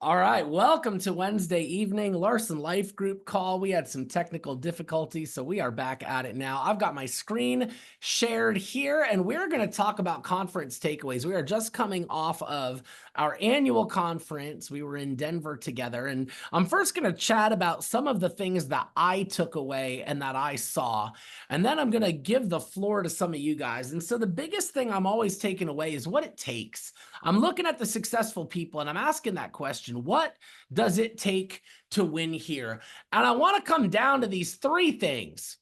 All right, welcome to Wednesday evening Larson Life Group call. We had some technical difficulties, so we are back at it now. I've got my screen shared here, and we're going to talk about conference takeaways. We are just coming off of our annual conference. We were in Denver together, and I'm first going to chat about some of the things that I took away and that I saw, and then I'm going to give the floor to some of you guys. And so the biggest thing I'm always taking away is what it takes. I'm looking at the successful people and I'm asking that question, what does it take to win here? And I want to come down to these three things.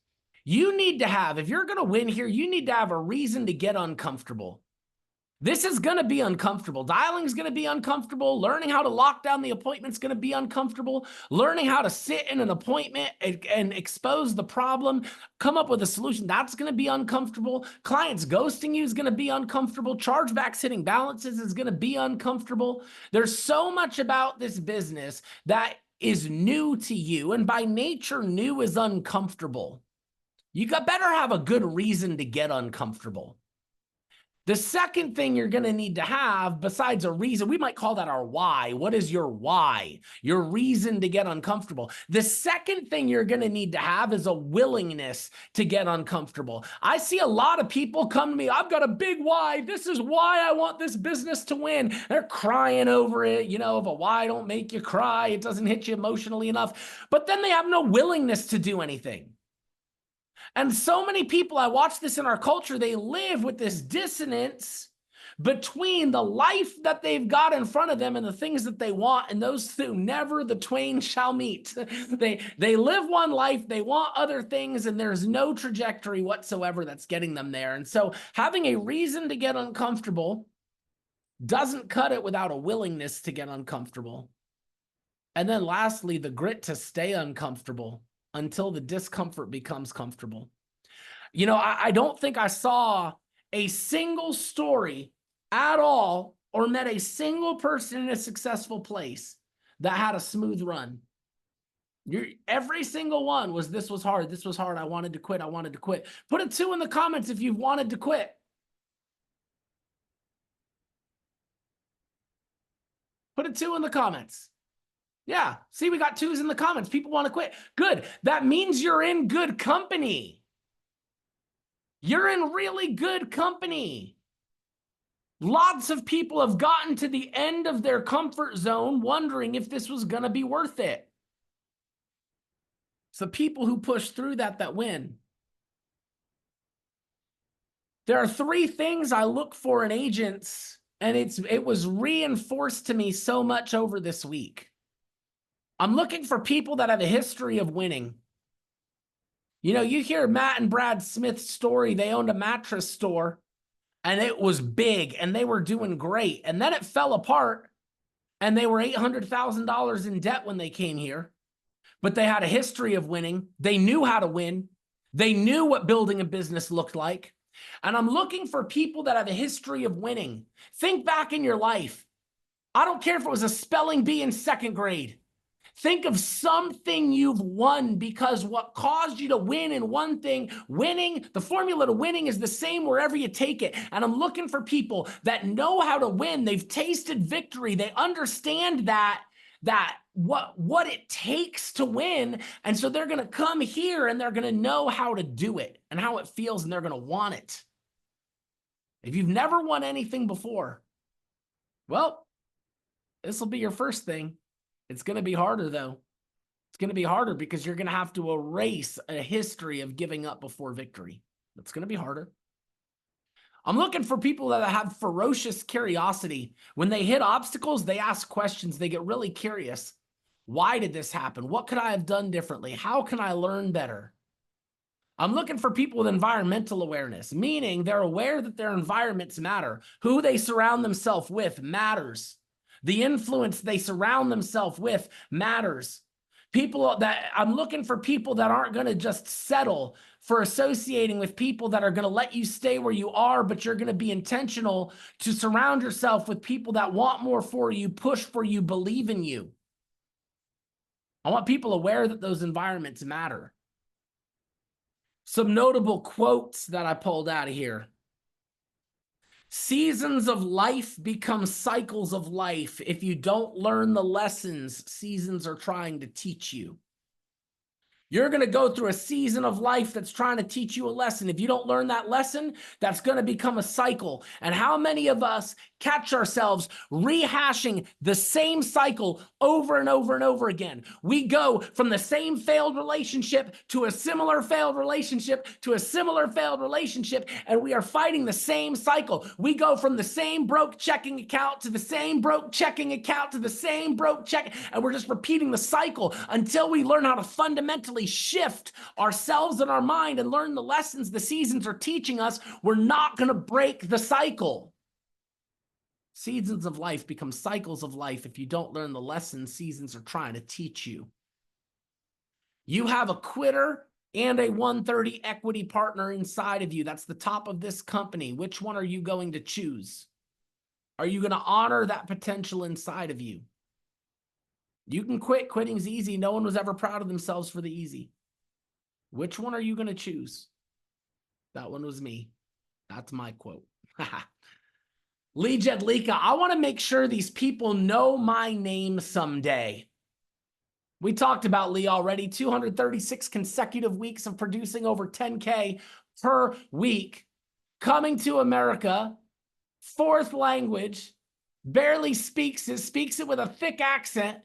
You need to have, if you're going to win here, you need to have a reason to get uncomfortable. This is going to be uncomfortable. Dialing is going to be uncomfortable. Learning how to lock down the appointment is going to be uncomfortable. Learning how to sit in an appointment and expose the problem, come up with a solution, that's going to be uncomfortable. Clients ghosting you is going to be uncomfortable. Chargebacks hitting balances is going to be uncomfortable. There's so much about this business that is new to you. And by nature, new is uncomfortable. You better have a good reason to get uncomfortable. The second thing you're going to need to have, besides a reason, we might call that our why. What is your why? Your reason to get uncomfortable. The second thing you're going to need to have is a willingness to get uncomfortable. I see a lot of people come to me, I've got a big why. This is why I want this business to win. They're crying over it. You know, if a why don't make you cry, it doesn't hit you emotionally enough. But then they have no willingness to do anything. And so many people, I watch this in our culture, they live with this dissonance between the life that they've got in front of them and the things that they want, and those two, never the twain shall meet. They live one life, they want other things, and there's no trajectory whatsoever that's getting them there. And so having a reason to get uncomfortable doesn't cut it without a willingness to get uncomfortable. And then lastly, the grit to stay uncomfortable until the discomfort becomes comfortable. You know, I don't think I saw a single story at all or met a single person in a successful place that had a smooth run. Every single one was, this was hard, I wanted to quit, I wanted to quit. Put a 2 in the comments if you've wanted to quit. Put a 2 in the comments. Yeah, see, we got 2s in the comments. People want to quit. Good. That means you're in good company. You're in really good company. Lots of people have gotten to the end of their comfort zone wondering if this was going to be worth it. It's the people who push through that win. There are 3 things I look for in agents, and it was reinforced to me so much over this week. I'm looking for people that have a history of winning. You know, you hear Matt and Brad Smith's story. They owned a mattress store and it was big and they were doing great. And then it fell apart and they were $800,000 in debt when they came here. But they had a history of winning. They knew how to win. They knew what building a business looked like. And I'm looking for people that have a history of winning. Think back in your life. I don't care if it was a spelling bee in 2nd grade. Think of something you've won, because what caused you to win in one thing, winning, the formula to winning is the same wherever you take it. And I'm looking for people that know how to win. They've tasted victory. They understand that what it takes to win. And so they're going to come here and they're going to know how to do it and how it feels, and they're going to want it. If you've never won anything before, well, this will be your first thing. It's going to be harder, though. It's going to be harder because you're going to have to erase a history of giving up before victory. It's going to be harder. I'm looking for people that have ferocious curiosity. When they hit obstacles, they ask questions. They get really curious. Why did this happen? What could I have done differently? How can I learn better? I'm looking for people with environmental awareness, meaning they're aware that their environments matter. Who they surround themselves with matters. The influence they surround themselves with matters. I'm looking for people that aren't going to just settle for associating with people that are going to let you stay where you are, but you're going to be intentional to surround yourself with people that want more for you, push for you, believe in you. I want people aware that those environments matter. Some notable quotes that I pulled out of here. Seasons of life become cycles of life. If you don't learn the lessons seasons are trying to teach you. You're going to go through a season of life that's trying to teach you a lesson. If you don't learn that lesson, that's going to become a cycle. And how many of us catch ourselves rehashing the same cycle over and over and over again? We go from the same failed relationship to a similar failed relationship to a similar failed relationship, and we are fighting the same cycle. We go from the same broke checking account to the same broke checking account to the same broke check, and we're just repeating the cycle until we learn how to fundamentally shift ourselves and our mind and learn the lessons the seasons are teaching us. We're not going to break the cycle. Seasons of life become cycles of life. If you don't learn the lessons seasons are trying to teach you. You have a quitter and a 130 equity partner inside of you. That's the top of this company. Which one are you going to choose? Are you going to honor that potential inside of you? You can quit. Quitting's easy. No one was ever proud of themselves for the easy. Which one are you going to choose? That one was me. That's my quote. Lee Jedlika, I want to make sure these people know my name someday. We talked about Lee already. 236 consecutive weeks of producing over 10K per week. Coming to America, fourth language, barely speaks it with a thick accent.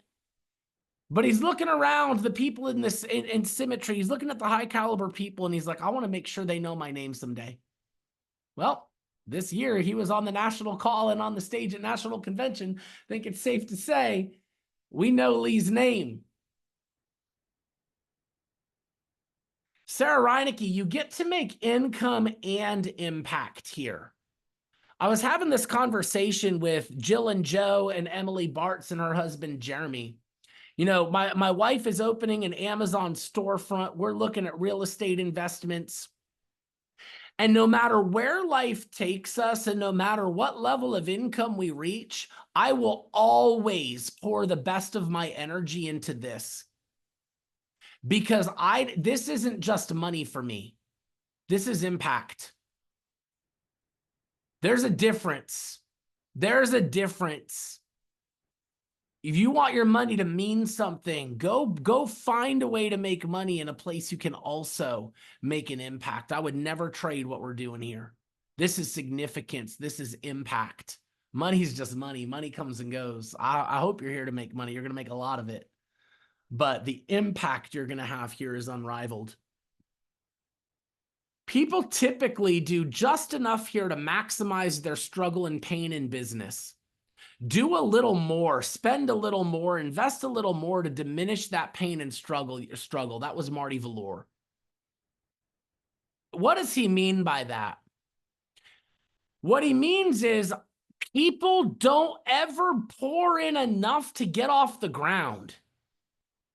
But he's looking around the people in this in symmetry. He's looking at the high caliber people and he's like, I want to make sure they know my name someday. Well, this year he was on the national call and on the stage at national convention. I think it's safe to say we know Lee's name. Sarah Reinecke, you get to make income and impact here. I was having this conversation with Jill and Joe and Emily Bartz and her husband, Jeremy. You know, my wife is opening an Amazon storefront. We're looking at real estate investments. And no matter where life takes us and no matter what level of income we reach, I will always pour the best of my energy into this. Because this isn't just money for me. This is impact. There's a difference. There's a difference. If you want your money to mean something, go find a way to make money in a place you can also make an impact. I would never trade what we're doing here. This is significance. This is impact. Money's just money. Money comes and goes. I hope you're here to make money. You're going to make a lot of it. But the impact you're going to have here is unrivaled. People typically do just enough here to maximize their struggle and pain in business. Do a little more, spend a little more, invest a little more to diminish that pain and struggle. That was Marty Valor. What does he mean by that? What he means is people don't ever pour in enough to get off the ground.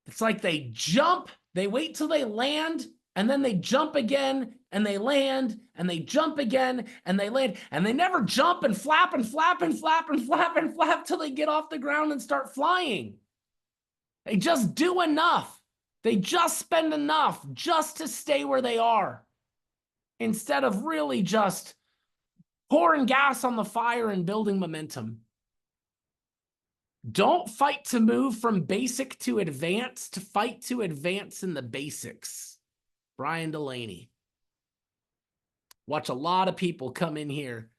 It's like they jump, they wait till they land, and then they jump again, and they land, and they jump again, and they land, and they never jump and flap and flap and flap and flap and flap till they get off the ground and start flying. They just do enough. They just spend enough just to stay where they are, instead of really just pouring gas on the fire and building momentum. Don't fight to move from basic to advanced. Fight to advance in the basics. Brian Delaney. Watch a lot of people come in here.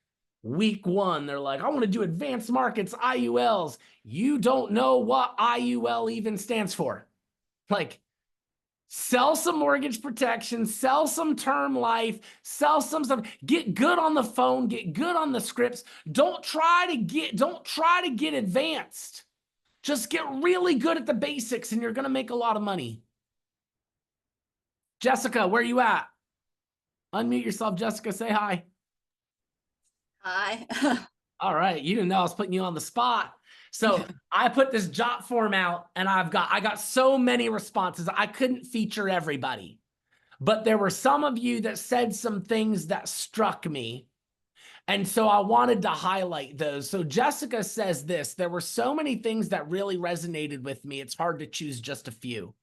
Week one, they're like, I want to do advanced markets, IULs. You don't know what IUL even stands for. Like, sell some mortgage protection, sell some term life, sell some stuff. Get good on the phone, get good on the scripts. Don't try to get advanced. Just get really good at the basics and you're going to make a lot of money. Jessica, where are you at? Unmute yourself, Jessica. Say hi. Hi. All right. You didn't know I was putting you on the spot. So I put this jot form out and I got so many responses. I couldn't feature everybody, but there were some of you that said some things that struck me. And so I wanted to highlight those. So Jessica says this, there were so many things that really resonated with me. It's hard to choose just a few.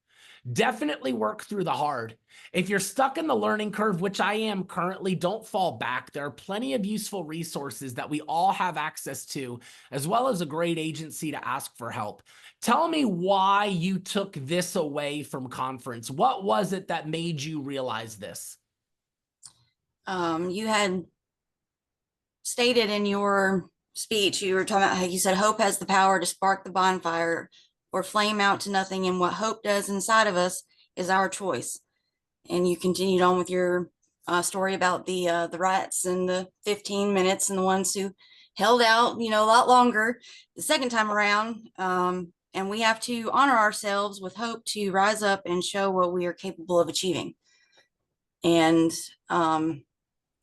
Definitely work through the hard. If you're stuck in the learning curve, which I am currently, don't fall back. There are plenty of useful resources that we all have access to, as well as a great agency to ask for help. Tell me why you took this away from conference. What was it that made you realize this? You had stated in your speech, you were talking about how you said hope has the power to spark the bonfire or flame out to nothing. And what hope does inside of us is our choice. And you continued on with your story about the rats and the 15 minutes and the ones who held out, a lot longer the second time around. And we have to honor ourselves with hope to rise up and show what we are capable of achieving. And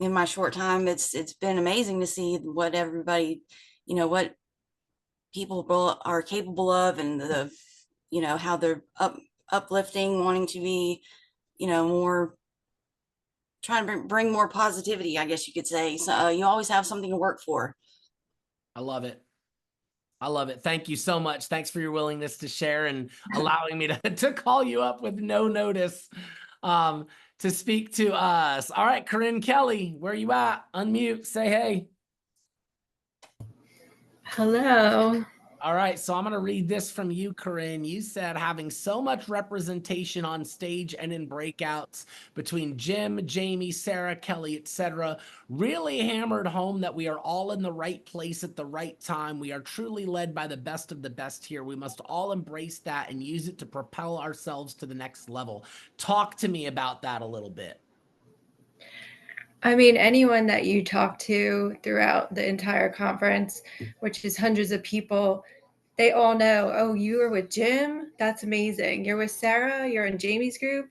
in my short time, it's been amazing to see what everybody, what people are capable of, and how they're uplifting, wanting to be, more trying to bring more positivity, I guess you could say. So you always have something to work for. I love it. I love it. Thank you so much. Thanks for your willingness to share and allowing me to call you up with no notice to speak to us. All right, Corinne Kelly, where you at? Unmute, say hey. Hello. All right, so I'm going to read this from you, Corinne. You said having so much representation on stage and in breakouts between Jim, Jamie, Sarah, Kelly, etc., really hammered home that we are all in the right place at the right time. We are truly led by the best of the best here. We must all embrace that and use it to propel ourselves to the next level. Talk to me about that a little bit. I mean, anyone that you talk to throughout the entire conference, which is hundreds of people, they all know, oh, you were with Jim? That's amazing. You're with Sarah, you're in Jamie's group.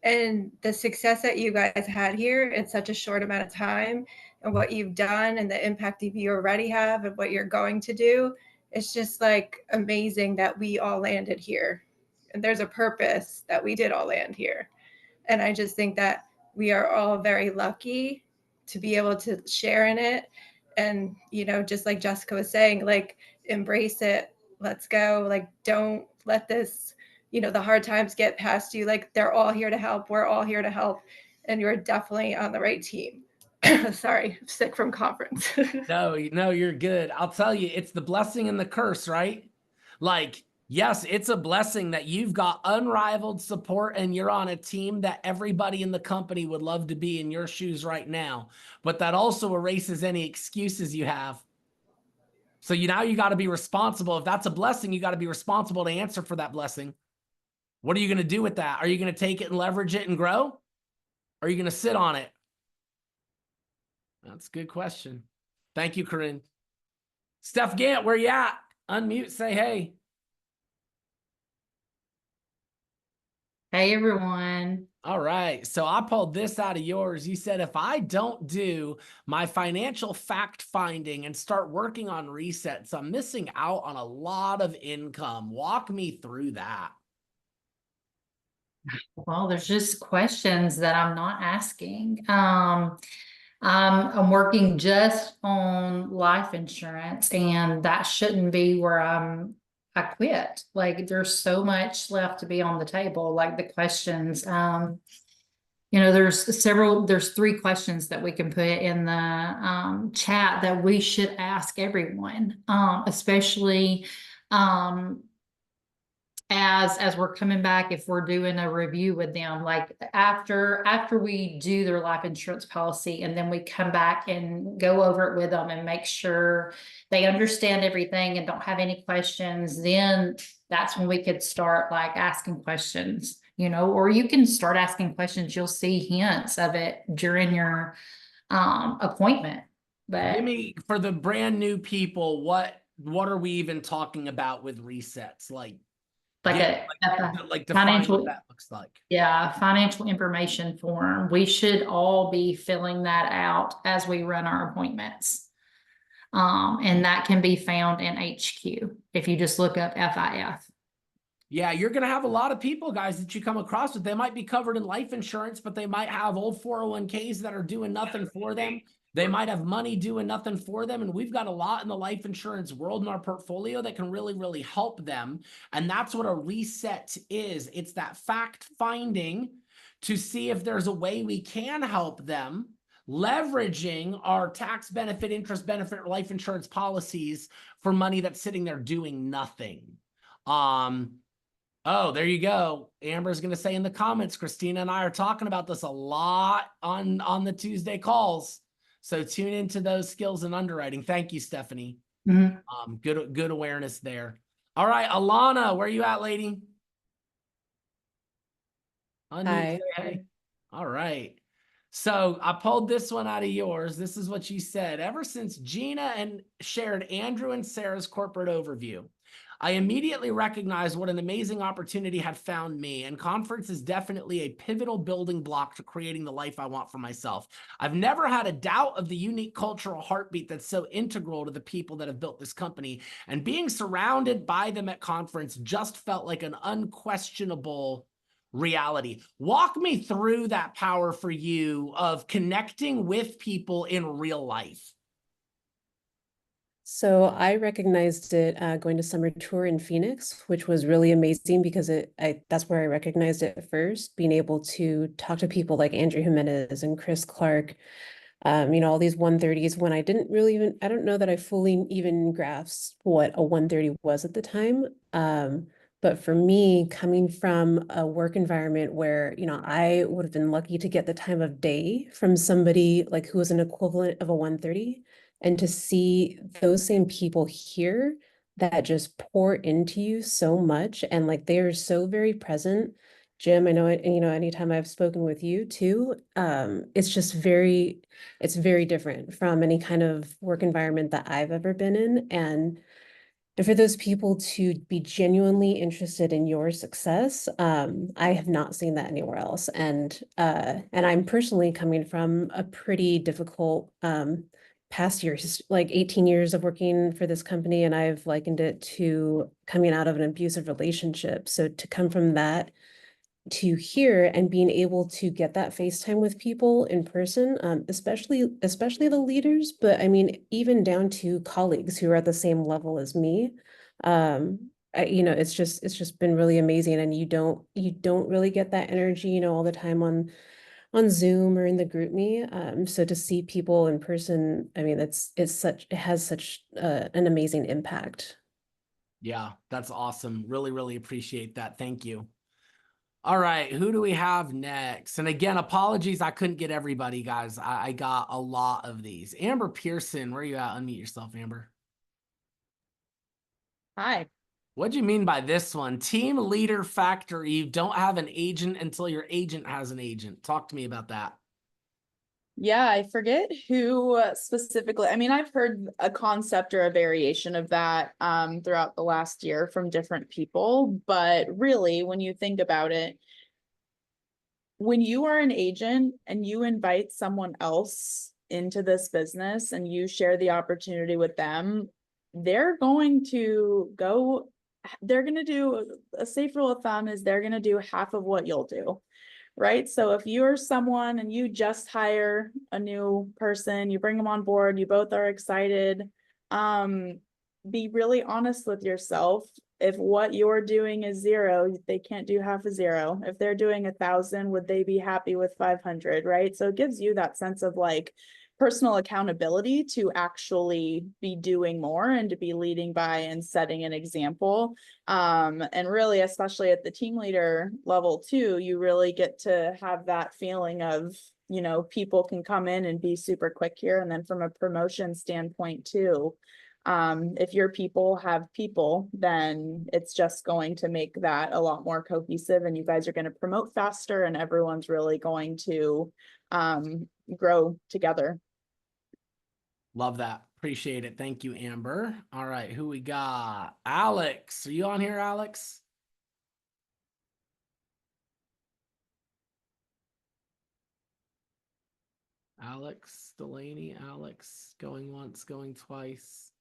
And the success that you guys had here in such a short amount of time, and what you've done and the impact that you already have and what you're going to do, it's just like amazing that we all landed here. And there's a purpose that we did all land here. And I just think that we are all very lucky to be able to share in it. And, just like Jessica was saying, like, embrace it. Let's go. Like, don't let this, the hard times get past you. Like, they're all here to help. We're all here to help. And you're definitely on the right team. Sorry, I'm sick from conference. No, you're good. I'll tell you, it's the blessing and the curse, right? Like, yes, it's a blessing that you've got unrivaled support and you're on a team that everybody in the company would love to be in your shoes right now. But that also erases any excuses you have. So now you got to be responsible. If that's a blessing, you got to be responsible to answer for that blessing. What are you going to do with that? Are you going to take it and leverage it and grow? Or are you going to sit on it? That's a good question. Thank you, Corinne. Steph Gant, where you at? Unmute, say hey. Hey, everyone. All right, so I pulled this out of yours. You said, if I don't do my financial fact finding and start working on resets, I'm missing out on a lot of income. Walk me through that. Well, there's just questions that I'm not asking. I'm working just on life insurance, and that shouldn't be where I quit. Like, there's so much left to be on the table. Like the questions, there's 3 questions that we can put in the chat that we should ask everyone, especially as we're coming back, if we're doing a review with them, like after we do their life insurance policy, and then we come back and go over it with them and make sure they understand everything and don't have any questions, then that's when we could start like asking questions, or you can start asking questions. You'll see hints of it during your appointment. But Give me, for the brand new people, what are we even talking about with resets? Like define financial, what that looks like. Yeah, financial information form. We should all be filling that out as we run our appointments. And that can be found in HQ if you just look up FIF. Yeah, you're going to have a lot of people, guys, that you come across with. They might be covered in life insurance, but they might have old 401ks that are doing nothing for them. They might have money doing nothing for them. And we've got a lot in the life insurance world in our portfolio that can really, really help them. And that's what a reset is. It's that fact finding to see if there's a way we can help them, leveraging our tax benefit, interest benefit, life insurance policies for money that's sitting there doing nothing. Oh, there you go. Amber's going to say in the comments, Christina and I are talking about this a lot on the Tuesday calls. So tune into those skills and underwriting. Thank you, Stephanie. Good awareness there. All right, Alana, where are you at, lady? Unmute, Hi. say hey. All right. So I pulled this one out of yours. This is what you said. Ever since Gina and shared Andrew and Sarah's corporate overview, I immediately recognized what an amazing opportunity had found me, and conference is definitely a pivotal building block to creating the life I want for myself. I've never had a doubt of the unique cultural heartbeat that's so integral to the people that have built this company, and being surrounded by them at conference just felt like an unquestionable reality. Walk me through that power for you of connecting with people in real life. So I recognized it going to summer tour in Phoenix, which was really amazing because that's where I recognized it first, being able to talk to people like Andrew Jimenez and Chris Clark, all these 130s when I didn't really I don't know that I fully even grasped what a 130 was at the time. But for me, coming from a work environment where, I would have been lucky to get the time of day from somebody like who was an equivalent of a 130, and to see those same people here that just pour into you so much, and like they are so very present. Jim, I know it, anytime I've spoken with you too, it's very different from any kind of work environment that I've ever been in. And for those people to be genuinely interested in your success, I have not seen that anywhere else. And I'm personally coming from a pretty difficult past years, like 18 years of working for this company, and I've likened it to coming out of an abusive relationship. So to come from that to here and being able to get that FaceTime with people in person, especially the leaders, but I mean, even down to colleagues who are at the same level as me. It's just been really amazing, and you don't really get that energy, all the time on Zoom or in the group me. So to see people in person, I mean, it has such an amazing impact. Yeah, that's awesome. Really, really appreciate that. Thank you. All right, who do we have next? And again, apologies, I couldn't get everybody, guys. I got a lot of these. Amber Pearson, where are you at? Unmute yourself, Amber. Hi. What do you mean by this one? Team leader factor. You don't have an agent until your agent has an agent. Talk to me about that. Yeah, I forget who specifically. I mean, I've heard a concept or a variation of that throughout the last year from different people, but really, when you think about it, when you are an agent and you invite someone else into this business and you share the opportunity with them, they're going to do a safe rule of thumb is they're going to do half of what you'll do. Right? So if you're someone and you just hire a new person, you bring them on board, you both are excited, be really honest with yourself. If what you're doing is 0, they can't do half a 0. If they're doing 1,000, would they be happy with 500? Right? So it gives you that sense of like personal accountability to actually be doing more and to be leading by and setting an example. And really, especially at the team leader level too, you really get to have that feeling of, people can come in and be super quick here. And then from a promotion standpoint too, if your people have people, then it's just going to make that a lot more cohesive, and you guys are going to promote faster, and everyone's really going to grow together. Love that. Appreciate it. Thank you, Amber. All right, who we got? Alex. Are you on here, Alex? Alex Delaney. Alex going once, going twice.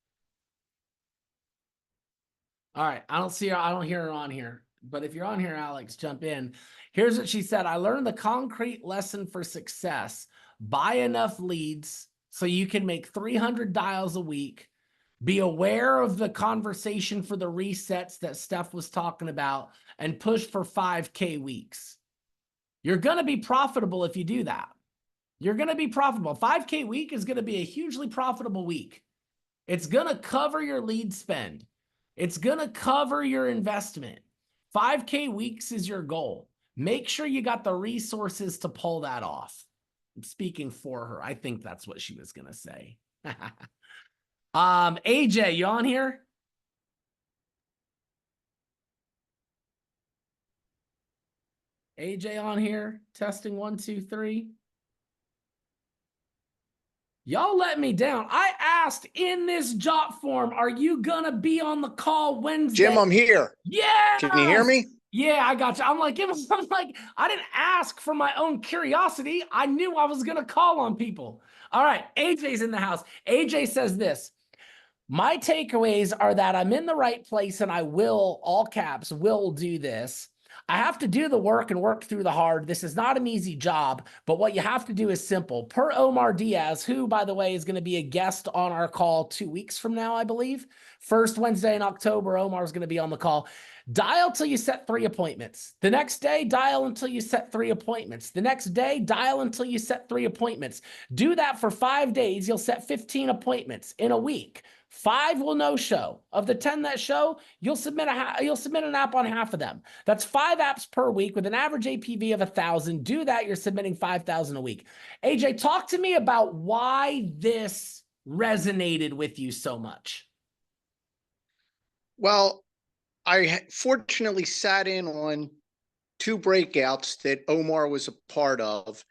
All right, I don't see her. I don't hear her on here. But if you're on here, Alex, jump in. Here's what she said. I learned the concrete lesson for success. Buy enough leads, so you can make 300 dials a week. Be aware of the conversation for the resets that Steph was talking about and push for 5K weeks. You're going to be profitable if you do that. You're going to be profitable. 5K week is going to be a hugely profitable week. It's going to cover your lead spend. It's going to cover your investment. 5K weeks is your goal. Make sure you got the resources to pull that off. I'm speaking for her. I think that's what she was going to say. AJ, you on here? AJ on here? Testing 1, 2, 3. Y'all let me down. I asked in this jot form, are you gonna be on the call Wednesday? Jim, I'm here. Yeah. Can you hear me? Yeah, I got you. I'm like, I didn't ask for my own curiosity. I knew I was gonna call on people. All right, AJ's in the house. AJ says this. My takeaways are that I'm in the right place and I will, all caps, will do this. I have to do the work and work through the hard. This is not an easy job, but what you have to do is simple. Per Omar Diaz, who, by the way, is going to be a guest on our call 2 weeks from now, I believe. First Wednesday in October, Omar is going to be on the call. Dial till you set 3 appointments. The next day, dial until you set 3 appointments. The next day, dial until you set 3 appointments. Do that for 5 days. You'll set 15 appointments in a week. 5 will no show. Of the 10 that show, you'll submit an app on half of them. That's 5 apps per week with an average APV of 1,000. Do that, you're submitting 5,000 a week. AJ, talk to me about why this resonated with you so much. Well, I fortunately sat in on 2 breakouts that Omar was a part of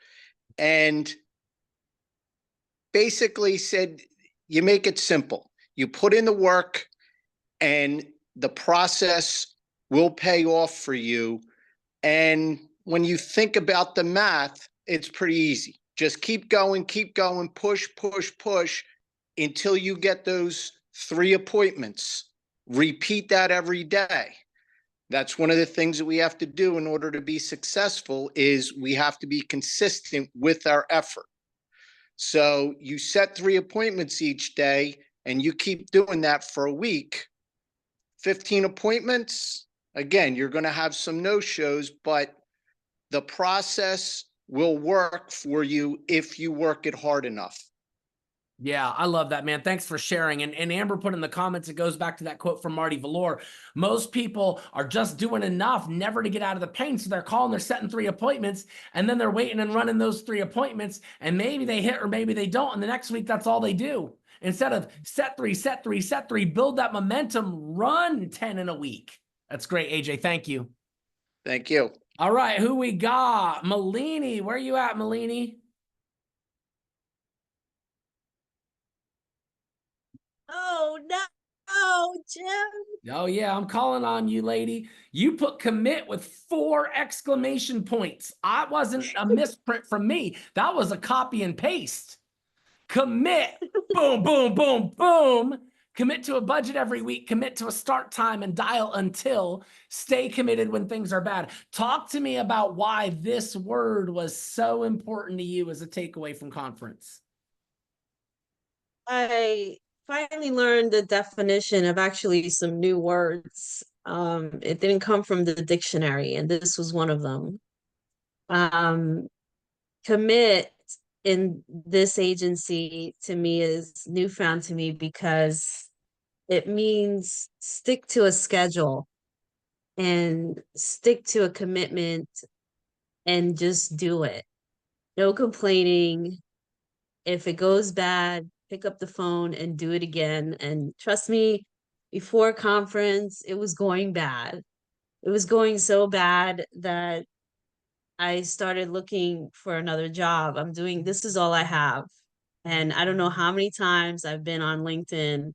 and basically said, you make it simple. You put in the work and the process will pay off for you. And when you think about the math, it's pretty easy. Just keep going, push, push, push until you get those 3 appointments. Repeat that every day. That's one of the things that we have to do in order to be successful is we have to be consistent with our effort. So you set 3 appointments each day and you keep doing that for a week. 15 appointments, again, you're going to have some no-shows, but the process will work for you if you work it hard enough. Yeah, I love that, man. Thanks for sharing. And Amber put in the comments, it goes back to that quote from Marty Valor. Most people are just doing enough never to get out of the pain. So they're calling, they're setting 3 appointments, and then they're waiting and running those 3 appointments, and maybe they hit or maybe they don't. And the next week, that's all they do. Instead of set 3, set 3, set 3, build that momentum, run 10 in a week. That's great, AJ. Thank you. Thank you. All right, who we got? Malini, where you at, Malini? Oh, no, Jim. Oh, yeah, I'm calling on you, lady. You put commit with 4 exclamation points. I wasn't a misprint from me. That was a copy and paste. Commit. Boom, boom, boom, boom. Commit to a budget every week. Commit to a start time and dial until. Stay committed when things are bad. Talk to me about why this word was so important to you as a takeaway from conference. I finally learned the definition of actually some new words. It didn't come from the dictionary, and this was one of them. Commit in this agency to me is newfound to me because it means stick to a schedule and stick to a commitment and just do it. No complaining. If it goes bad, pick up the phone and do it again. And trust me, before conference, it was going bad. It was going so bad that I started looking for another job. This is all I have. And I don't know how many times I've been on LinkedIn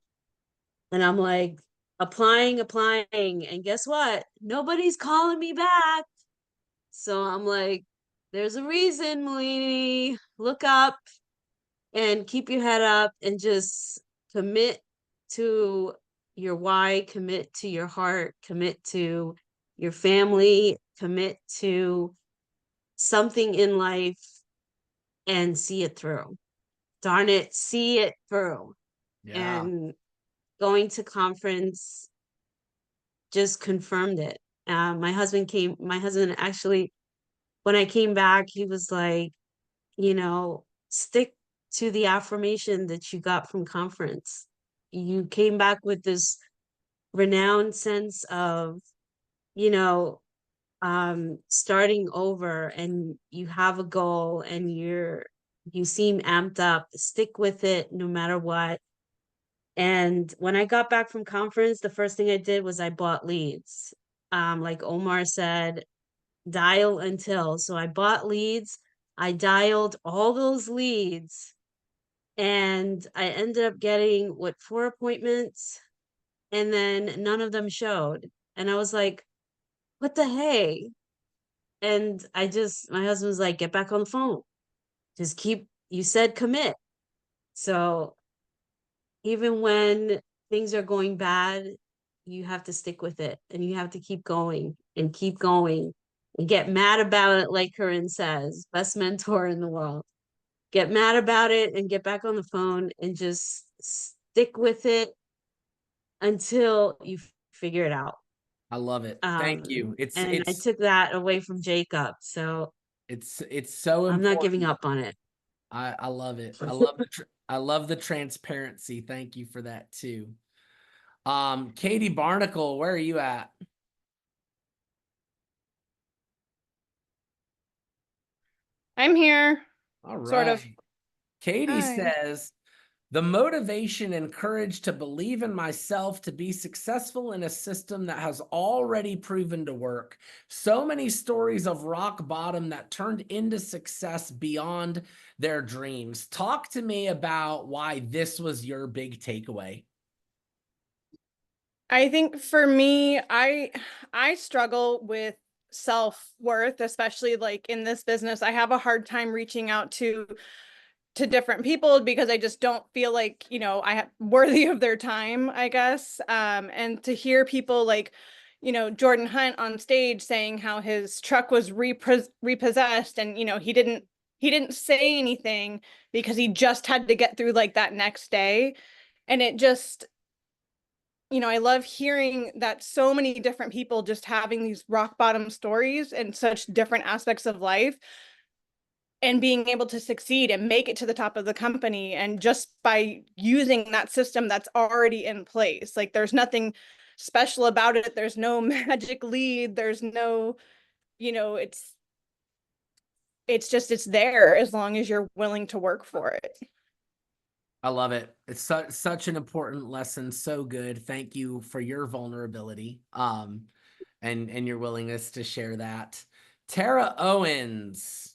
and I'm like applying. And guess what? Nobody's calling me back. So I'm like, there's a reason, Malini. Look up and keep your head up and just commit to your why, commit to your heart, commit to your family, commit to something in life and see it through. darn it, see it through. Yeah. And going to conference just confirmed it. My husband actually, when I came back, he was like, stick to the affirmation that you got from conference. You came back with this renowned sense of, you know, starting over, and you have a goal, and you seem amped up. Stick with it no matter what. And when I got back from conference, the first thing I did was I bought leads. Like Omar said, dial until. So I bought leads. I dialed all those leads, and I ended up getting 4 appointments, and then none of them showed. And I was like, what the hey? And my husband was like, get back on the phone. You said commit. So even when things are going bad, you have to stick with it, and you have to keep going and keep going and get mad about it. Like Corinne says, best mentor in the world. Get mad about it and get back on the phone and just stick with it until you figure it out. I love it. Thank you. And I took that away from Jacob. So it's so important. I'm not giving up on it. I love it. I love the transparency. Thank you for that too. Katie Barnacle, where are you at? I'm here. All right. Sort of. Katie Hi. says, the motivation and courage to believe in myself to be successful in a system that has already proven to work. So many stories of rock bottom that turned into success beyond their dreams. Talk to me about why this was your big takeaway. I think for me, I struggle with self-worth, especially like in this business. I have a hard time reaching out to different people because I just don't feel like, I have worthy of their time, I guess. And to hear people like, Jordan Hunt on stage saying how his truck was repossessed, and he didn't say anything because he just had to get through like that next day. And it just, I love hearing that so many different people just having these rock bottom stories and such different aspects of life, and being able to succeed and make it to the top of the company, and just by using that system that's already in place. Like there's nothing special about it. There's no magic lead. There's no, it's there as long as you're willing to work for it. I love it. It's such an important lesson. So good. Thank you for your vulnerability, and your willingness to share that. Tara Owens.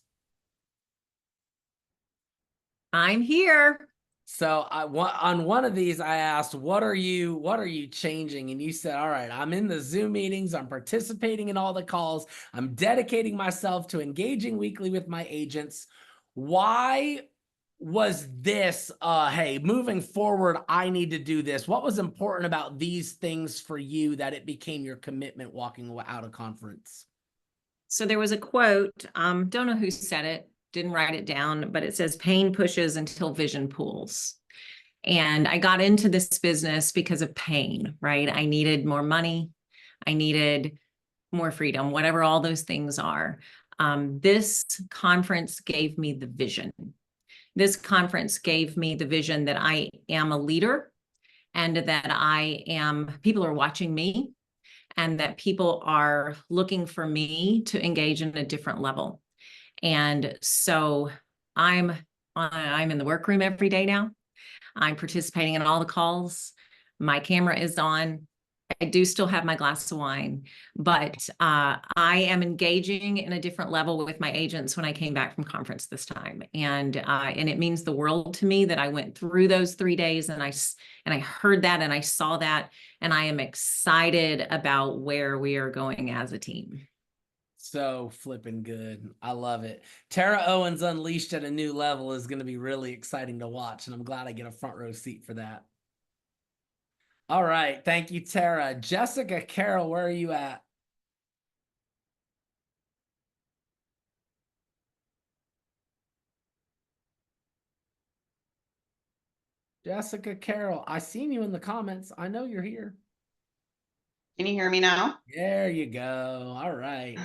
I'm here. So on one of these, I asked, what are you changing? And you said, all right, I'm in the Zoom meetings. I'm participating in all the calls. I'm dedicating myself to engaging weekly with my agents. Why was this, hey, moving forward, I need to do this? What was important about these things for you that it became your commitment walking out of conference? So there was a quote, don't know who said it, didn't write it down, but it says, pain pushes until vision pulls. And I got into this business because of pain, right? I needed more money. I needed more freedom, whatever all those things are. This conference gave me the vision. This conference gave me the vision that I am a leader, and that people are watching me, and that people are looking for me to engage in a different level. And so I'm in the workroom every day now. I'm participating in all the calls. My camera is on. I do still have my glass of wine, but I am engaging in a different level with my agents when I came back from conference this time. And it means the world to me that I went through those 3 days, and I heard that, and I saw that, and I am excited about where we are going as a team. So flipping good. I love it. Tara Owens unleashed at a new level is going to be really exciting to watch, and I'm glad I get a front row seat for that. All right. Thank you, Tara. Jessica Carroll, where are you at? Jessica Carroll, I seen you in the comments. I know you're here. Can you hear me now? There you go. All right.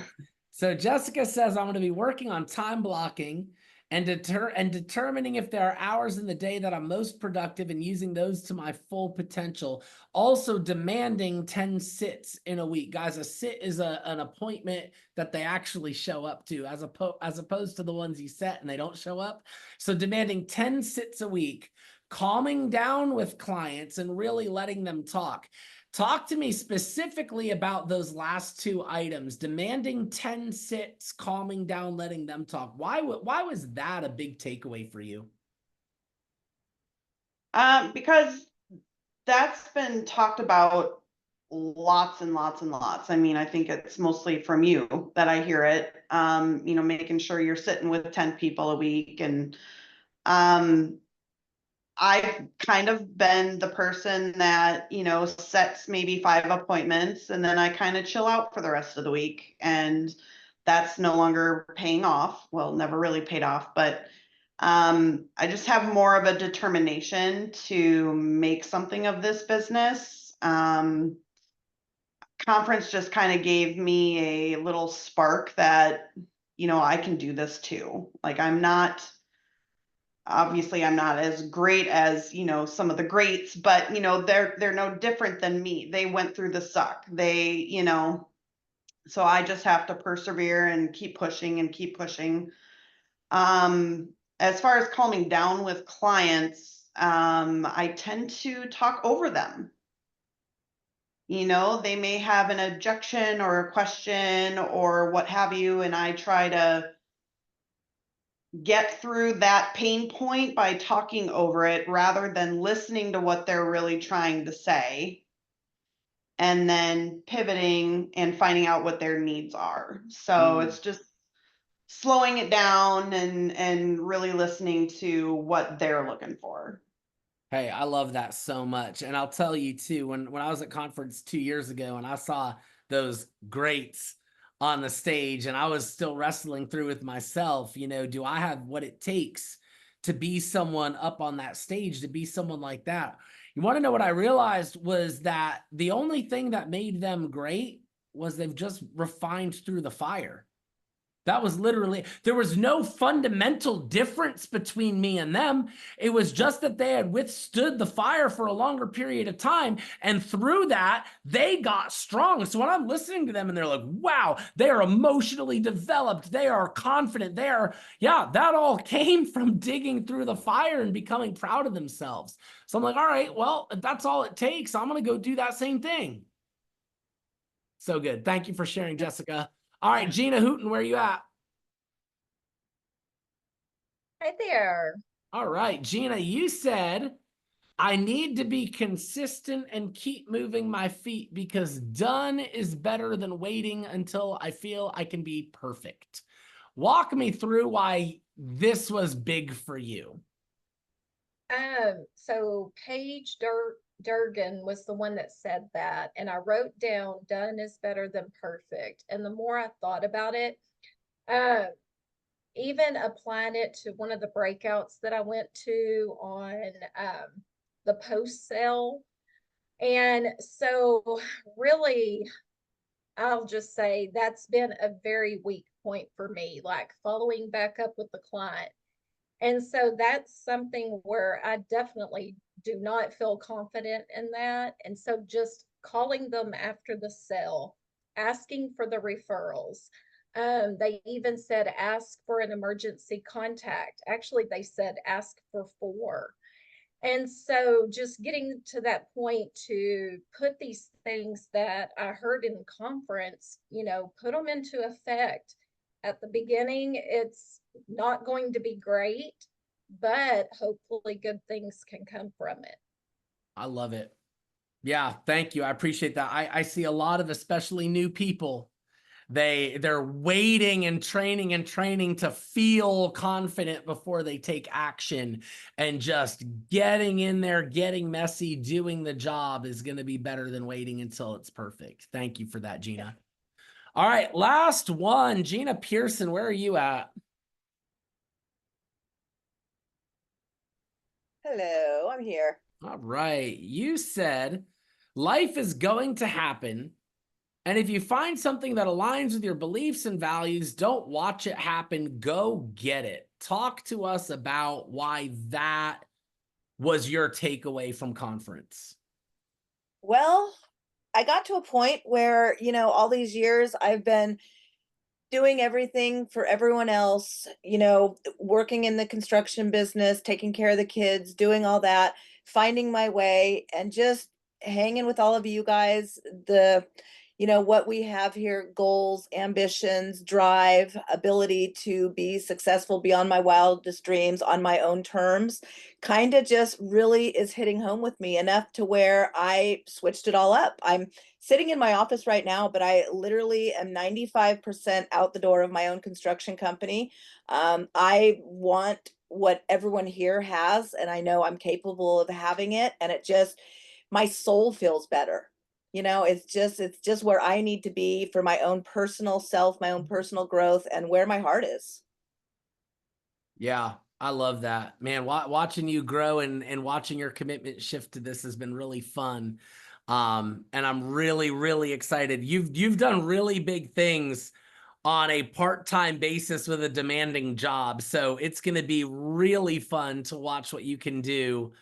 So Jessica says I'm going to be working on time blocking and determining if there are hours in the day that I'm most productive and using those to my full potential. Also demanding 10 sits in a week. Guys, a sit is an appointment that they actually show up to as opposed to the ones you set and they don't show up. So demanding 10 sits a week, calming down with clients and really letting them talk. Talk to me specifically about those last two items, demanding 10 sits, calming down, letting them talk. Why was that a big takeaway for you? Because that's been talked about lots and lots and lots. I mean, I think it's mostly from you that I hear it. Making sure you're sitting with 10 people a week. And I've kind of been the person that, sets maybe 5 appointments and then I kind of chill out for the rest of the week. And that's no longer paying off. Well, never really paid off, but I just have more of a determination to make something of this business. Conference just kind of gave me a little spark that, I can do this too. Like obviously I'm not as great as, some of the greats, but they're no different than me. They went through the suck. So I just have to persevere and keep pushing and keep pushing. As far as calming down with clients, I tend to talk over them. They may have an objection or a question or what have you, and I try to get through that pain point by talking over it rather than listening to what they're really trying to say and then pivoting and finding out what their needs are. So it's just slowing it down and really listening to what they're looking for. Hey, I love that so much. And I'll tell you too, when I was at conference 2 years ago and I saw those greats on the stage and I was still wrestling through with myself, do I have what it takes to be someone up on that stage, to be someone like that? You want to know what I realized was that the only thing that made them great was they've just refined through the fire. That was literally, there was no fundamental difference between me and them. It was just that they had withstood the fire for a longer period of time. And through that, they got strong. So when I'm listening to them and they're like, wow, they are emotionally developed. They are confident. That all came from digging through the fire and becoming proud of themselves. So I'm like, all right, well, if that's all it takes, I'm going to go do that same thing. So good. Thank you for sharing, Jessica. All right, Gina Hooten, where are you at? Right there. All right, Gina, you said, I need to be consistent and keep moving my feet because done is better than waiting until I feel I can be perfect. Walk me through why this was big for you. So Paige Durgan was the one that said that, and I wrote down done is better than perfect. And the more I thought about it, even applying it to one of the breakouts that I went to on the post sale. And so really, I'll just say that's been a very weak point for me, like following back up with the client. And so that's something where I definitely do not feel confident in that. And so just calling them after the sale, asking for the referrals. They even said ask for an emergency contact. Actually, they said ask for 4. And so just getting to that point to put these things that I heard in conference, put them into effect. At the beginning, it's not going to be great, but hopefully good things can come from it. I love it. Yeah, thank you. I appreciate that. I see a lot of especially new people. They're waiting and training to feel confident before they take action, and just getting in there, getting messy, doing the job is going to be better than waiting until it's perfect. Thank you for that, Gina. All right, last one. Gina Pearson, where are you at? Hello, I'm here. All right. You said life is going to happen. And if you find something that aligns with your beliefs and values, don't watch it happen. Go get it. Talk to us about why that was your takeaway from conference. Well, I got to a point where, all these years I've been doing everything for everyone else, working in the construction business, taking care of the kids, doing all that, finding my way, and just hanging with all of you guys. What we have here: goals, ambitions, drive, ability to be successful beyond my wildest dreams on my own terms, kind of just really is hitting home with me enough to where I switched it all up. I'm sitting in my office right now, but I literally am 95% out the door of my own construction company. I want what everyone here has, and I know I'm capable of having it. And my soul feels better. It's just where I need to be for my own personal self, my own personal growth, and where my heart is. Yeah, I love that, man. Watching you grow and watching your commitment shift to this has been really fun. And I'm really, really excited. You've done really big things on a part-time basis with a demanding job. So it's going to be really fun to watch what you can do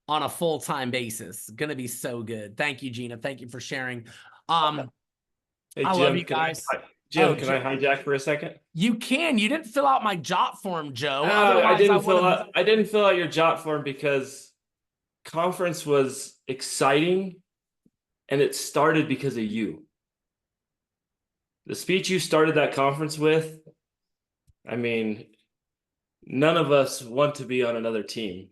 on a full-time basis. Going to be so good. Thank you, Gina. Thank you for sharing. Hey, I Jim, love you guys. Can I hijack for a second? You can. You didn't fill out my jot form, Joe. I Otherwise, didn't fill out your jot form because conference was exciting and it started because of you. The speech you started that conference with, I mean, none of us want to be on another team,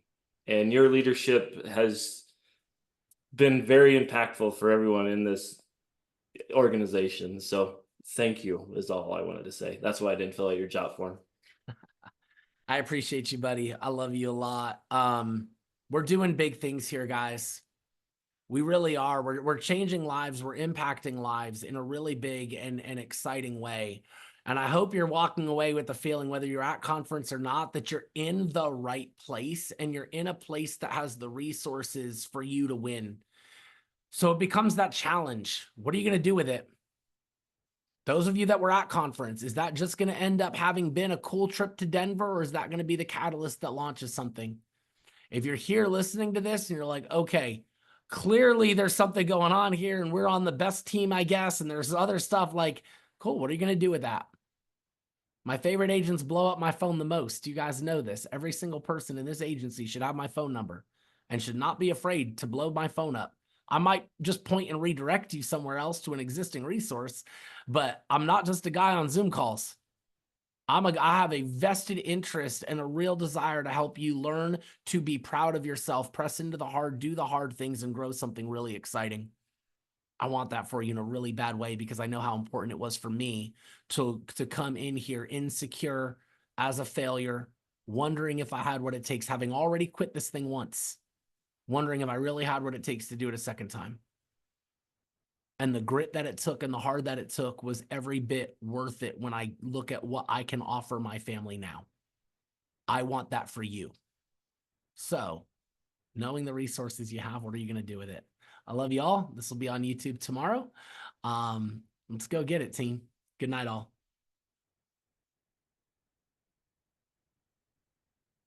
and your leadership has been very impactful for everyone in this organization. So thank you is all I wanted to say. That's why I didn't fill out your job form. I appreciate you, buddy. I love you a lot. We're doing big things here, guys. We really are. We're changing lives. We're impacting lives in a really big and exciting way. And I hope you're walking away with the feeling, whether you're at conference or not, that you're in the right place and you're in a place that has the resources for you to win. So it becomes that challenge. What are you going to do with it? Those of you that were at conference, is that just going to end up having been a cool trip to Denver, or is that going to be the catalyst that launches something? If you're here listening to this and you're like, okay, clearly there's something going on here and we're on the best team, I guess, and there's other stuff, like, cool, what are you going to do with that? My favorite agents blow up my phone the most. You guys know this. Every single person in this agency should have my phone number and should not be afraid to blow my phone up. I might just point and redirect you somewhere else to an existing resource, but I'm not just a guy on Zoom calls. I have a vested interest and a real desire to help you learn to be proud of yourself, press into the hard, do the hard things, and grow something really exciting. I want that for you in a really bad way, because I know how important it was for me to come in here insecure, as a failure, wondering if I had what it takes, having already quit this thing once, wondering if I really had what it takes to do it a second time. And the grit that it took and the hard that it took was every bit worth it when I look at what I can offer my family now. I want that for you. So, knowing the resources you have, what are you going to do with it? I love you all. This will be on YouTube tomorrow. Let's go get it, team. Good night, all.